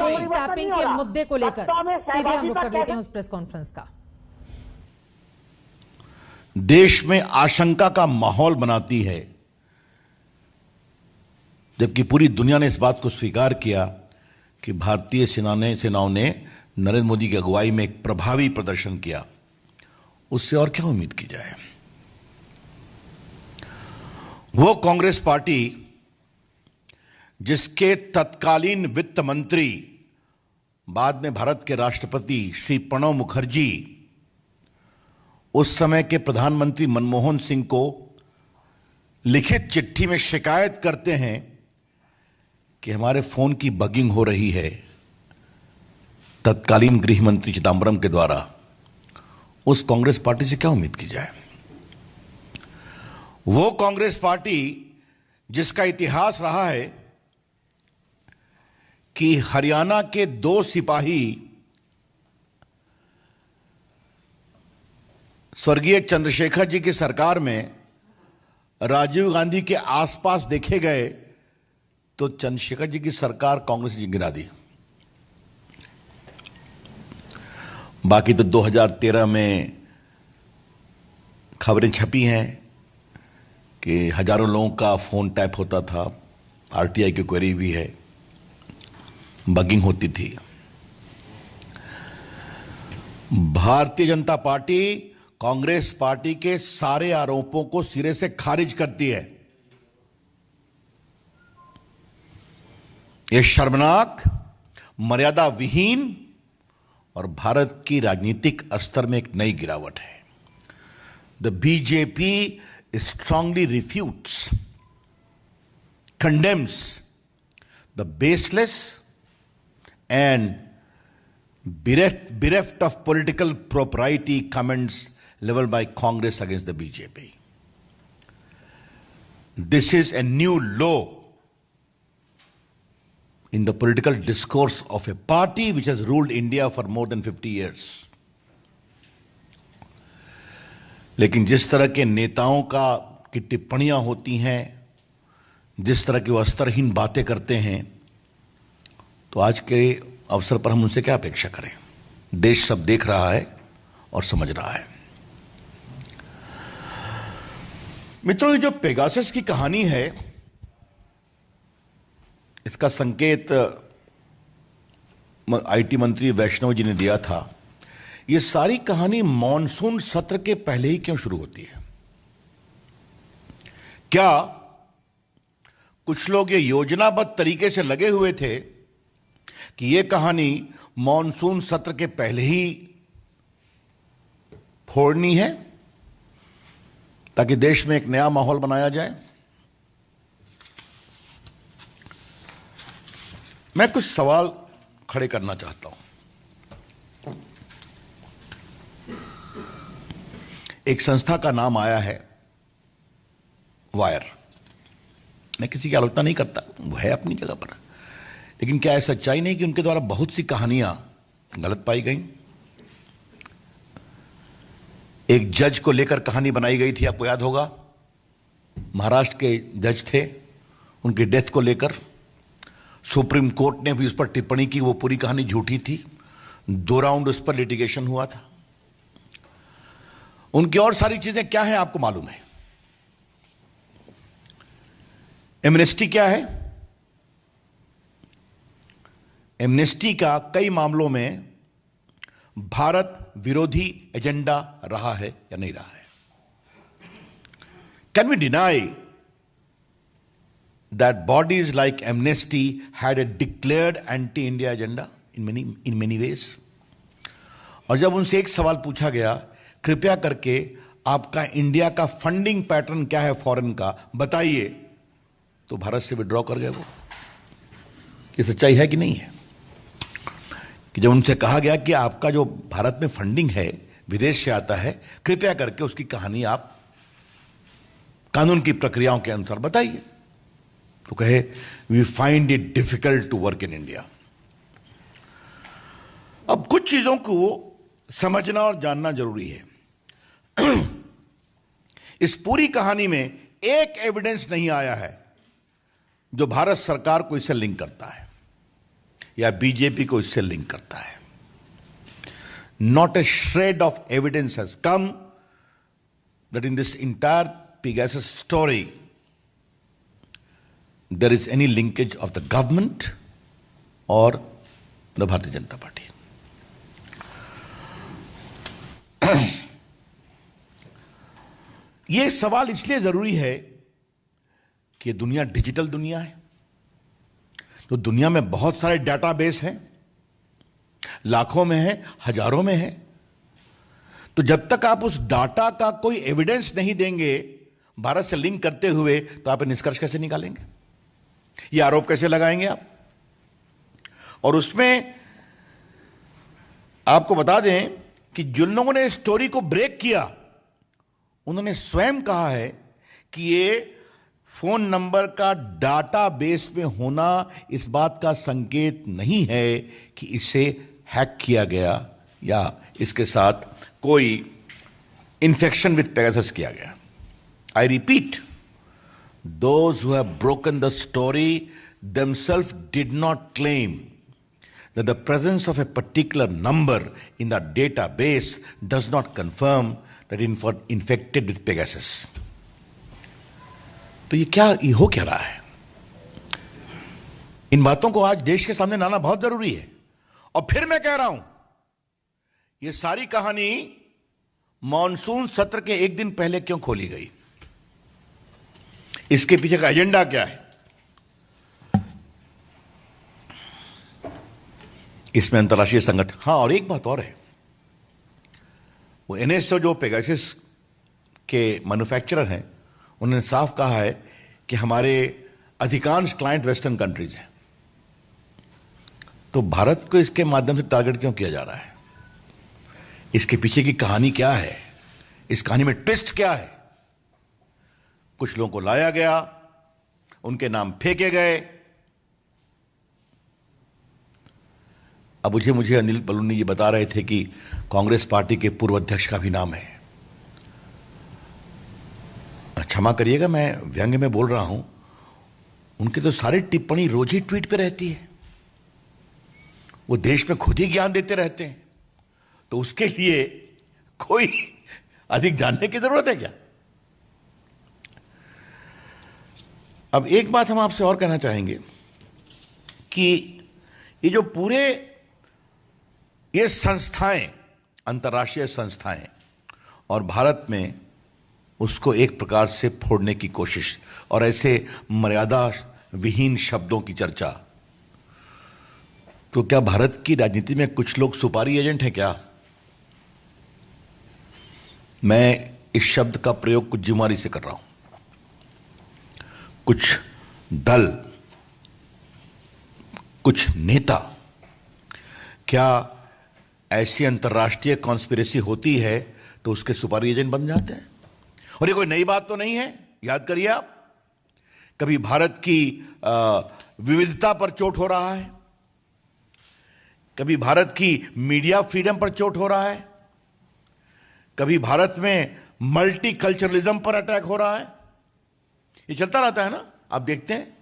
White tapping के मुद्दे को लेकर सीधे हम रुक कर लेते हैं उस प्रेस कॉन्फ्रेंस का। देश में आशंका का माहौल बनाती है, जबकि पूरी दुनिया ने इस बात को स्वीकार किया कि भारतीय सेनाओं ने नरेंद्र मोदी की अगुवाई में एक प्रभावी प्रदर्शन किया। उससे और क्या उम्मीद की जाए। वो कांग्रेस पार्टी जिसके तत्कालीन वित्त मंत्री, बाद में भारत के राष्ट्रपति श्री प्रणब मुखर्जी, उस समय के प्रधानमंत्री मनमोहन सिंह को लिखित चिट्ठी में शिकायत करते हैं कि हमारे फोन की बगिंग हो रही है, तत्कालीन गृह मंत्री चिदंबरम के द्वारा। उस कांग्रेस पार्टी से क्या उम्मीद की जाए। वो कांग्रेस पार्टी जिसका इतिहास रहा है कि हरियाणा के 2 सिपाही स्वर्गीय चंद्रशेखर जी की सरकार में राजीव गांधी के आसपास देखे गए तो चंद्रशेखर जी की सरकार कांग्रेस ने गिरा दी। बाकी तो 2013 में खबरें छपी हैं कि हजारों लोगों का फोन टैप होता था, आरटीआई की क्वेरी भी है, बगिंग होती थी। भारतीय जनता पार्टी कांग्रेस पार्टी के सारे आरोपों को सिरे से खारिज करती है। यह शर्मनाक, मर्यादा विहीन और भारत की राजनीतिक स्तर में एक नई गिरावट है। The BJP strongly refutes, condemns the baseless and bereft of political propriety comments leveled by Congress against the BJP. This is a new low in the political discourse of a party which has ruled India for more than 50 years. लेकिन जिस तरह के नेताओं की टिप्पणियां होती हैं, जिस तरह की वो स्तरहीन बातें करते हैं, तो आज के अवसर पर हम उनसे क्या अपेक्षा करें। देश सब देख रहा है और समझ रहा है। मित्रों, ये जो पेगासस की कहानी है, इसका संकेत आईटी मंत्री वैष्णव जी ने दिया था। ये सारी कहानी मॉनसून सत्र के पहले ही क्यों शुरू होती है? क्या कुछ लोग ये योजनाबद्ध तरीके से लगे हुए थे कि यह कहानी मॉनसून सत्र के पहले ही फोड़नी है ताकि देश में एक नया माहौल बनाया जाए? मैं कुछ सवाल खड़े करना चाहता हूं। एक संस्था का नाम आया है वायर। मैं किसी की आलोचना नहीं करता, वो है अपनी जगह पर, लेकिन क्या ऐसा सच्चाई नहीं कि उनके द्वारा बहुत सी कहानियां गलत पाई गई? एक जज को लेकर कहानी बनाई गई थी, आपको याद होगा, महाराष्ट्र के जज थे, उनकी डेथ को लेकर सुप्रीम कोर्ट ने भी उस पर टिप्पणी की, वो पूरी कहानी झूठी थी। 2 राउंड उस पर लिटिगेशन हुआ था। उनकी और सारी चीजें क्या हैं आपको मालूम है। एमनेस्टी क्या है? एमनेस्टी का कई मामलों में भारत विरोधी एजेंडा रहा है या नहीं रहा है? Can we deny that bodies like Amnesty had a declared anti India agenda in many ways? और जब उनसे एक सवाल पूछा गया, कृपया करके आपका इंडिया का फंडिंग पैटर्न क्या है फॉरेन का, बताइए, तो भारत से विड्रॉ कर गए वो। ये सच्चाई है कि नहीं है? कि जब उनसे कहा गया कि आपका जो भारत में फंडिंग है विदेश से आता है, कृपया करके उसकी कहानी आप कानून की प्रक्रियाओं के अनुसार बताइए, तो कहे we find it difficult to work in India. अब कुछ चीजों को समझना और जानना जरूरी है। इस पूरी कहानी में एक एविडेंस नहीं आया है जो भारत सरकार को इससे लिंक करता है। या बीजेपी को इससे लिंक करता है। Not a shred of evidence has come that in this entire Pegasus story there is any linkage of the government or the Bharatiya Janata Party. ये सवाल इसलिए जरूरी है कि दुनिया डिजिटल दुनिया है, तो दुनिया में बहुत सारे डाटाबेस हैं, लाखों में है, हजारों में है। तो जब तक आप उस डाटा का कोई एविडेंस नहीं देंगे भारत से लिंक करते हुए, तो आप निष्कर्ष कैसे निकालेंगे, ये आरोप कैसे लगाएंगे आप? और उसमें आपको बता दें कि जिन लोगों ने स्टोरी को ब्रेक किया उन्होंने स्वयं कहा है कि ये फोन नंबर का डाटाबेस में होना इस बात का संकेत नहीं है कि इसे हैक किया गया या इसके साथ कोई इंफेक्शन विद पेगासस किया गया। I repeat, those who have broken the story themselves did not claim that the presence of a particular number in the database does not confirm that infected with Pegasus. तो ये हो क्या रहा है? इन बातों को आज देश के सामने लाना बहुत जरूरी है। और फिर मैं कह रहा हूं, ये सारी कहानी मॉनसून सत्र के एक दिन पहले क्यों खोली गई? इसके पीछे का एजेंडा क्या है? इसमें अंतर्राष्ट्रीय संगठन, हाँ, और एक बात और है, वो एनएसओ जो पेगासस के मैन्युफैक्चरर हैं, उन्होंने साफ कहा है कि हमारे अधिकांश क्लाइंट वेस्टर्न कंट्रीज हैं। तो भारत को इसके माध्यम से टारगेट क्यों किया जा रहा है? इसके पीछे की कहानी क्या है? इस कहानी में ट्विस्ट क्या है? कुछ लोगों को लाया गया, उनके नाम फेंके गए। अब मुझे अनिल बलूनी जी बता रहे थे कि कांग्रेस पार्टी के पूर्व अध्यक्ष का भी नाम है। क्षमा करिएगा, मैं व्यंग्य में बोल रहा हूं, उनकी तो सारी टिप्पणी रोज ही ट्वीट पे रहती है। वो देश में खुद ही ज्ञान देते रहते हैं, तो उसके लिए कोई अधिक जानने की जरूरत है क्या? अब एक बात हम आपसे और कहना चाहेंगे कि ये जो पूरे ये संस्थाएं, अंतर्राष्ट्रीय संस्थाएं, और भारत में उसको एक प्रकार से फोड़ने की कोशिश और ऐसे मर्यादा विहीन शब्दों की चर्चा, तो क्या भारत की राजनीति में कुछ लोग सुपारी एजेंट हैं क्या? मैं इस शब्द का प्रयोग कुछ जिम्मेदारी से कर रहा हूं। कुछ दल, कुछ नेता, क्या ऐसी अंतर्राष्ट्रीय कॉन्स्पिरेसी होती है तो उसके सुपारी एजेंट बन जाते हैं? और ये कोई नई बात तो नहीं है। याद करिए आप, कभी भारत की विविधता पर चोट हो रहा है, कभी भारत की मीडिया फ्रीडम पर चोट हो रहा है, कभी भारत में मल्टी कल्चरलिज्म पर अटैक हो रहा है। ये चलता रहता है ना, आप देखते हैं।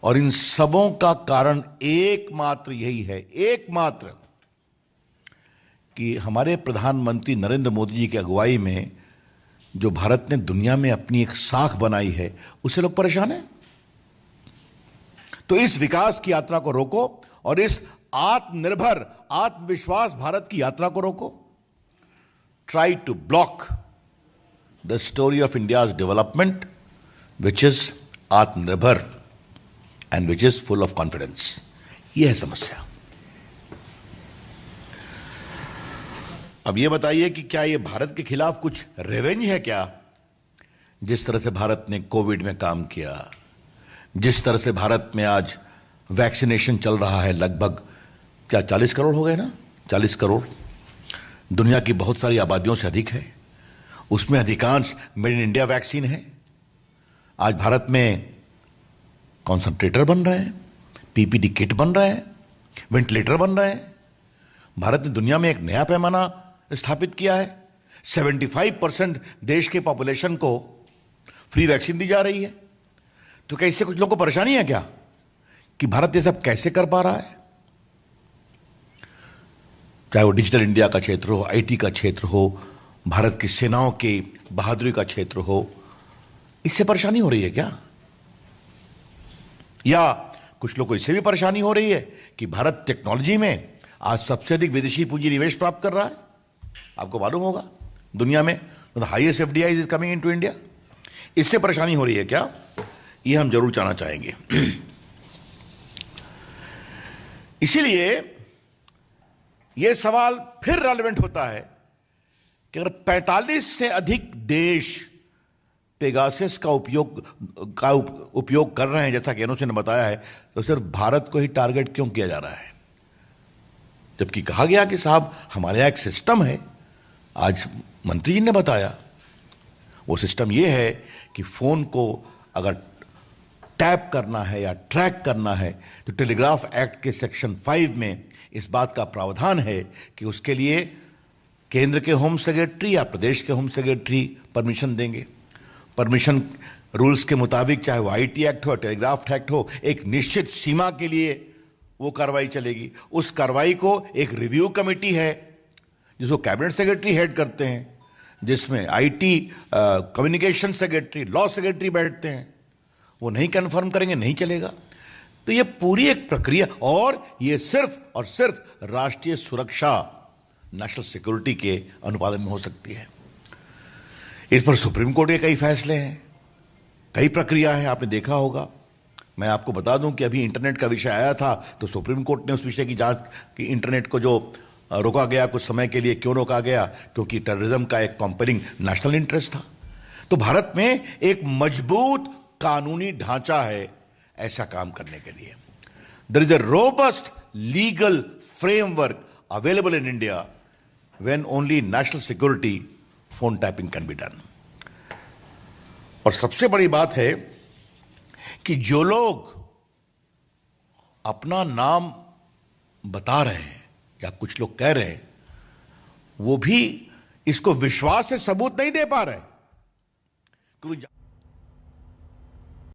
और इन सबों का कारण एकमात्र यही है, एकमात्र, कि हमारे प्रधानमंत्री नरेंद्र मोदी जी की अगुवाई में जो भारत ने दुनिया में अपनी एक साख बनाई है, उससे लोग परेशान हैं। तो इस विकास की यात्रा को रोको और इस आत्मनिर्भर, आत्मविश्वास भारत की यात्रा को रोको। Try to block the story of India's development which is आत्मनिर्भर and which is full of confidence। यह है समस्या। अब यह बताइए कि क्या यह भारत के खिलाफ कुछ रिवेंज है क्या? जिस तरह से भारत ने कोविड में काम किया, जिस तरह से भारत में आज वैक्सीनेशन चल रहा है, लगभग क्या 40 करोड़ हो गए ना, 40 करोड़, दुनिया की बहुत सारी आबादियों से अधिक है, उसमें अधिकांश मेड इन इंडिया वैक्सीन है। आज भारत में कॉन्संट्रेटर बन रहे हैं, पीपीडी किट बन रहे हैं, वेंटिलेटर बन रहे हैं। भारत ने दुनिया में एक नया पैमाना स्थापित किया है। 75% देश के पॉपुलेशन को फ्री वैक्सीन दी जा रही है। तो क्या इससे कुछ लोगों को परेशानी है क्या? कि भारत ये सब कैसे कर पा रहा है, चाहे वो डिजिटल इंडिया का क्षेत्र हो, आईटी का क्षेत्र हो, भारत की सेनाओं की बहादुरी का क्षेत्र हो, इससे परेशानी हो रही है क्या? या कुछ लोगों को इससे भी परेशानी हो रही है कि भारत टेक्नोलॉजी में आज सबसे अधिक विदेशी पूंजी निवेश प्राप्त कर रहा है। आपको मालूम होगा दुनिया में the highest FDI is coming into India. इससे परेशानी हो रही है क्या, ये हम जरूर जानना चाहेंगे। इसीलिए यह सवाल फिर रेलेवेंट होता है कि अगर 45 से अधिक देश पेगासस का उपयोग कर रहे हैं, जैसा कि एनओसी ने बताया है, तो सिर्फ भारत को ही टारगेट क्यों किया जा रहा है? जबकि कहा गया कि साहब हमारे यहां एक सिस्टम है। आज मंत्री जी ने बताया वो सिस्टम ये है कि फोन को अगर टैप करना है या ट्रैक करना है तो टेलीग्राफ एक्ट के सेक्शन 5 में इस बात का प्रावधान है कि उसके लिए केंद्र के होम सेक्रेटरी या प्रदेश के होम सेक्रेटरी परमिशन देंगे। परमिशन रूल्स के मुताबिक, चाहे वो आईटी एक्ट हो, टेलीग्राफ एक्ट हो, एक निश्चित सीमा के लिए वो कार्रवाई चलेगी। उस कार्रवाई को एक रिव्यू कमेटी है जिसको कैबिनेट सेक्रेटरी हेड करते हैं, जिसमें IT, communication secretary, law secretary बैठते हैं। वो नहीं कंफर्म करेंगे नहीं चलेगा। तो ये पूरी एक प्रक्रिया, और ये सिर्फ और सिर्फ राष्ट्रीय सुरक्षा, नेशनल सिक्योरिटी के अनुपालन में हो सकती है। इस पर सुप्रीम कोर्ट के कई फैसले हैं, कई प्रक्रिया है, आपने देखा होगा। मैं आपको बता दूं कि अभी इंटरनेट का विषय आया था तो सुप्रीम कोर्ट ने उस विषय की जांच की। इंटरनेट को जो रोका गया कुछ समय के लिए, क्यों रोका गया? क्योंकि टेररिज्म का एक कंपेयरिंग नेशनल इंटरेस्ट था। तो भारत में एक मजबूत कानूनी ढांचा है ऐसा काम करने के लिए। There is a robust legal framework available in India when only national security phone tapping can be done. और सबसे बड़ी बात है कि जो लोग अपना नाम बता रहे हैं या कुछ लोग कह रहे हैं, वो भी इसको विश्वास से सबूत नहीं दे पा रहे, क्योंकि